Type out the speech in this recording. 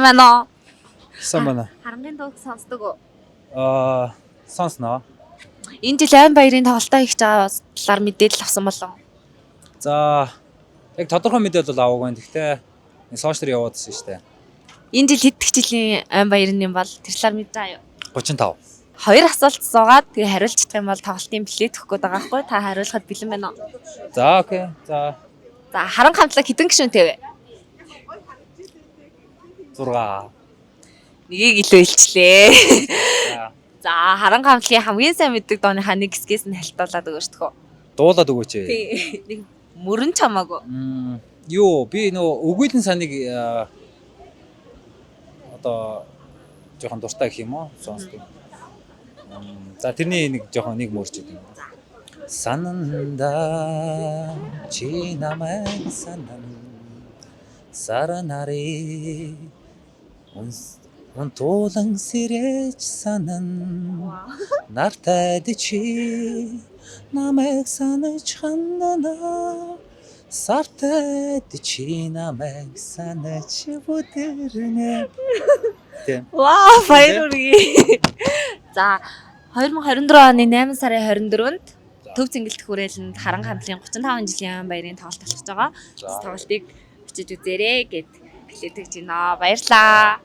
Манай Сайн байна. харангийн дууг сонсдог уу? Сонсноо. Энэ жил айн баярын тоглолтоо хийж байгаа талаар мэдээлэл авсан болов. За яг тодорхой мэдээлэл бол аваагүй. Гэхдээ сошиал яваадсэн шүү дээ. Энэ жил хэд дэх жилийн айн баярын юм бол тэр талаар мэдэж байгаа юу? 35. Хоёр асуулт суугаад тэгээ хариулж чадах юм бол тоглолтын билет өгөх гээд байгаа байхгүй та хариулахад бэлэн байна уу? За окей. За Харан хамтлаг хэдэн гишүүнтэй вэ? 6. Нэгийг илүү илчлээ. За Харан хамтлагийн хамгийн сайн мэддэг дооныхаа нэг хэсгээс нь хальтуулаад өгөөч төхөө. дуулаад өгөөч. Тий. Нэг мөрөн чамаагүй. Юу би нөө өгүүлэн саныг одоо жоохон дуртай гэх юм уу? Сонсдог. За тэрний нэг жоохон нэг мөрч идэв. Сананда чи намайг санан саранари унтуулан сэрэж санан нартай чи намайг санаж хандана сартай чи намайг санаж бүдэрнэ. Вау, баяр хүргэе. За 2024 оны 8 сарын 24-нд Төв Цэнгэлдэх хүрээлэнд Харан хамтлагийн 35 жилийн айн баярын тоглолт болох гэж байгаа. Тоглолтыг бичиж үзээрэй гэд билет өгч байна. Баярлалаа.